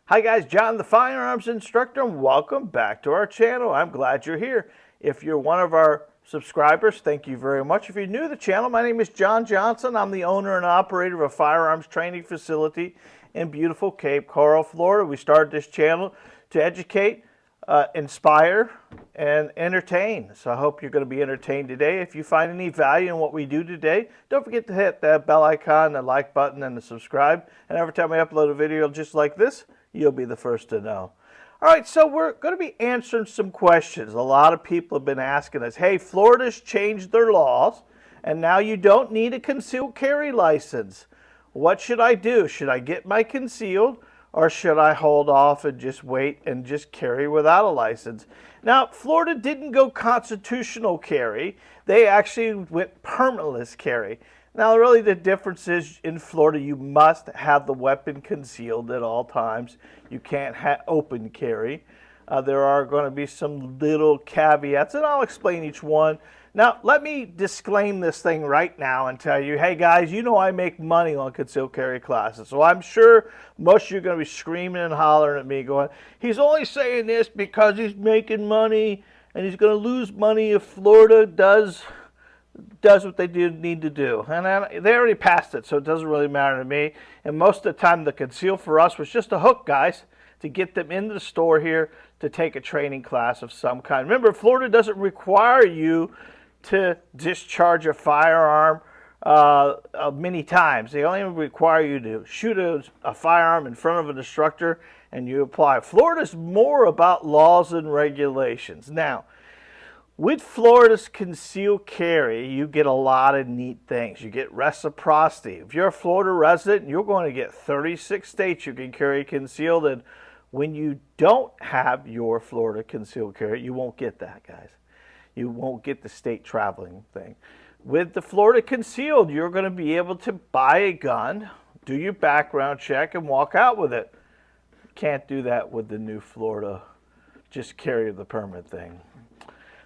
Hi guys, John the Firearms Instructor, and welcome back to our channel. I'm glad you're here. If you're one of our subscribers, thank you very much. If you're new to the channel, my name is John Johnson. I'm the owner and operator of a firearms training facility in beautiful Cape Coral, Florida. We started this channel to educate, inspire, and entertain. So I hope you're going to be entertained today. If you find any value in what we do today, don't forget to hit that bell icon, the like button, and the subscribe. And every time I upload a video just like this, you'll be the first to know. All right, so we're going to be answering some questions. A lot of people have been asking us, hey, Florida's changed their laws, and now you don't need a concealed carry license. What should I do? Should I get my concealed, or should I hold off and just wait and just carry without a license? Now, Florida didn't go constitutional carry. They actually went permitless carry. Now, really the difference is in Florida, you must have the weapon concealed at all times. You can't open carry. There are going to be some little caveats, and I'll explain each one. Now, let me disclaim this thing right now and tell you, hey guys, you know I make money on concealed carry classes. So I'm sure most of you are going to be screaming and hollering at me going, he's only saying this because he's making money and he's going to lose money if Florida does what they need to do. And they already passed it, so it doesn't really matter to me. And most of the time, the conceal for us was just a hook, guys, to get them into the store here to take a training class of some kind. Remember, Florida doesn't require you to discharge a firearm many times. They only require you to shoot a firearm in front of an instructor and you apply. Florida's more about laws and regulations. Now, with Florida's concealed carry, you get a lot of neat things. You get reciprocity. If you're a Florida resident, you're going to get 36 states you can carry concealed. And when you don't have your Florida concealed carry, you won't get that, guys. You won't get the state traveling thing. With the Florida concealed, you're going to be able to buy a gun, do your background check, and walk out with it. You can't do that with the new Florida just carry the permit thing.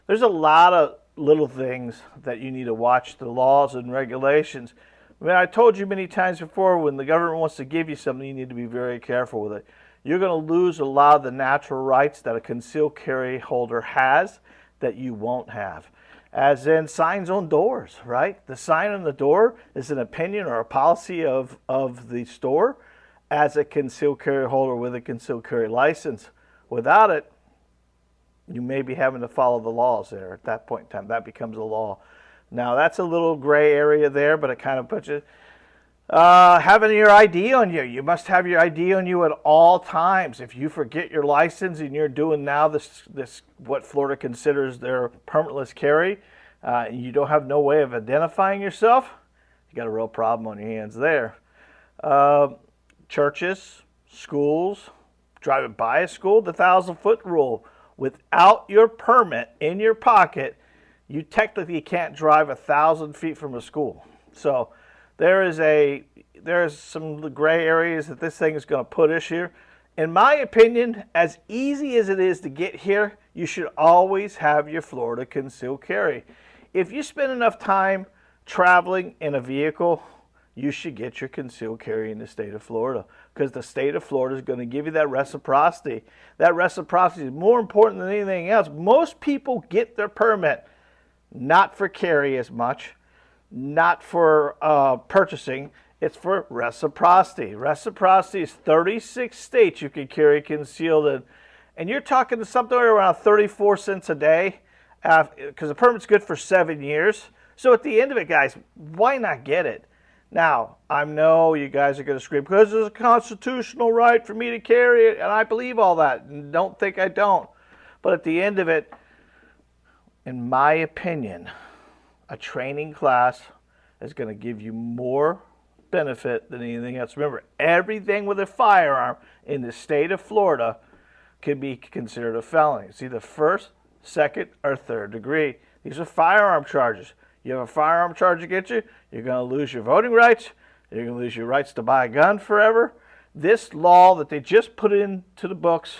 There's a lot of little things that you need to watch, the laws and regulations. I mean, I told you many times before, when the government wants to give you something, you need to be very careful with it. You're going to lose a lot of the natural rights that a concealed carry holder has that you won't have. As in signs on doors, right? The sign on the door is an opinion or a policy of the store as a concealed carry holder with a concealed carry license. Without it, you may be having to follow the laws there at that point in time. That becomes a law. Now, that's a little gray area there, but it kind of puts you... having your ID on you. You must have your ID on you at all times. If you forget your license and you're doing now this what Florida considers their permitless carry, you don't have no way of identifying yourself, you got a real problem on your hands there. Churches, schools, driving by a school, the 1,000-foot rule. Without your permit in your pocket, you technically can't drive 1,000 feet from a school. So there's some gray areas that this thing is going to put us here. In my opinion, as easy as it is to get here, you should always have your Florida concealed carry. If you spend enough time traveling in a vehicle, you should get your concealed carry in the state of Florida, because the state of Florida is going to give you that reciprocity. That reciprocity is more important than anything else. Most people get their permit not for carry as much, not for purchasing. It's for reciprocity. Reciprocity is 36 states you can carry concealed in. And you're talking to something around 34 cents a day, because the permit's good for 7 years. So at the end of it, guys, why not get it? Now, I know you guys are going to scream, because it's a constitutional right for me to carry it, and I believe all that. And don't think I don't. But at the end of it, in my opinion, a training class is going to give you more benefit than anything else. Remember, everything with a firearm in the state of Florida can be considered a felony. It's either first, second, or third degree. These are firearm charges. You have a firearm charge against you, you're going to lose your voting rights, you're going to lose your rights to buy a gun forever. This law that they just put into the books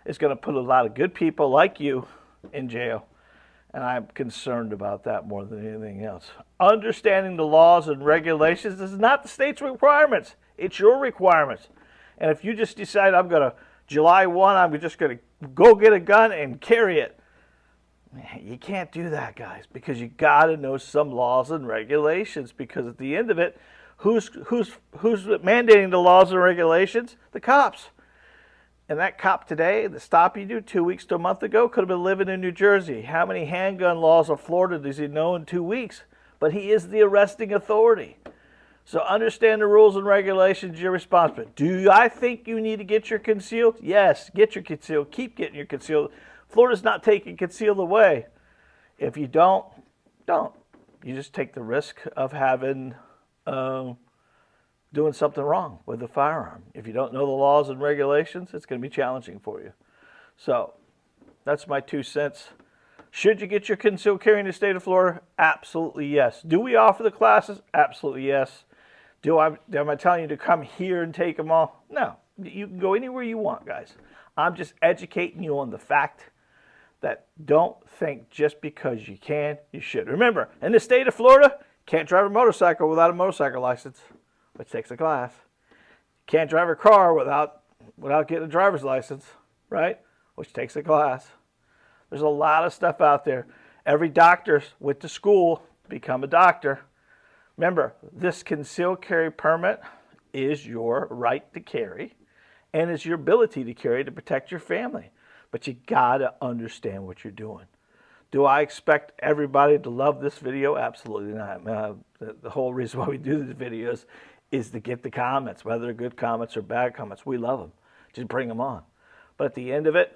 is going to put a lot of good people like you in jail. And I'm concerned about that more than anything else. Understanding the laws and regulations is not the state's requirements. It's your requirements. And if you just decide I'm going to, July 1, I'm just going to go get a gun and carry it, you can't do that, guys, because you got to know some laws and regulations, because at the end of it, who's mandating the laws and regulations? The cops. And that cop today, the stop you do 2 weeks to a month ago, could have been living in New Jersey. How many handgun laws of Florida does he know in 2 weeks? But he is the arresting authority. So understand the rules and regulations, your responsibility. Do I think you need to get your concealed? Yes, get your concealed. Keep getting your concealed. Florida's not taking concealed away. If you don't. You just take the risk of having, doing something wrong with the firearm. If you don't know the laws and regulations, it's going to be challenging for you. So that's my 2 cents. Should you get your concealed carry in the state of Florida? Absolutely yes. Do we offer the classes? Absolutely yes. Am I telling you to come here and take them all? No. You can go anywhere you want, guys. I'm just educating you on the fact that don't think just because you can, you should. Remember, in the state of Florida, can't drive a motorcycle without a motorcycle license, which takes a class. Can't drive a car without getting a driver's license, right? Which takes a class. There's a lot of stuff out there. Every doctor went to school to become a doctor. Remember, this concealed carry permit is your right to carry, and it's your ability to carry to protect your family. But you gotta understand what you're doing. Do I expect everybody to love this video? Absolutely not. The whole reason why we do these videos is to get the comments, whether they're good comments or bad comments. We love them. Just bring them on. But at the end of it,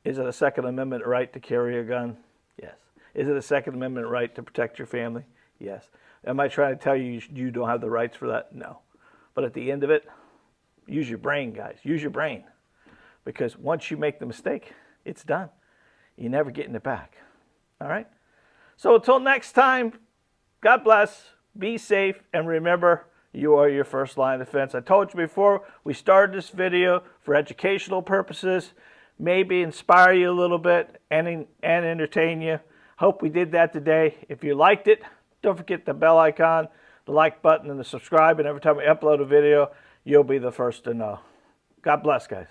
is it a Second Amendment right to carry a gun? Yes. Is it a Second Amendment right to protect your family? Yes. Am I trying to tell you you don't have the rights for that? No. But at the end of it, use your brain, guys. Use your brain. Because once you make the mistake, it's done. You're never getting it back. All right? So until next time, God bless, be safe, and remember, you are your first line of defense. I told you before, we started this video for educational purposes, maybe inspire you a little bit and entertain you. Hope we did that today. If you liked it, don't forget the bell icon, the like button, and the subscribe. And every time we upload a video, you'll be the first to know. God bless, guys.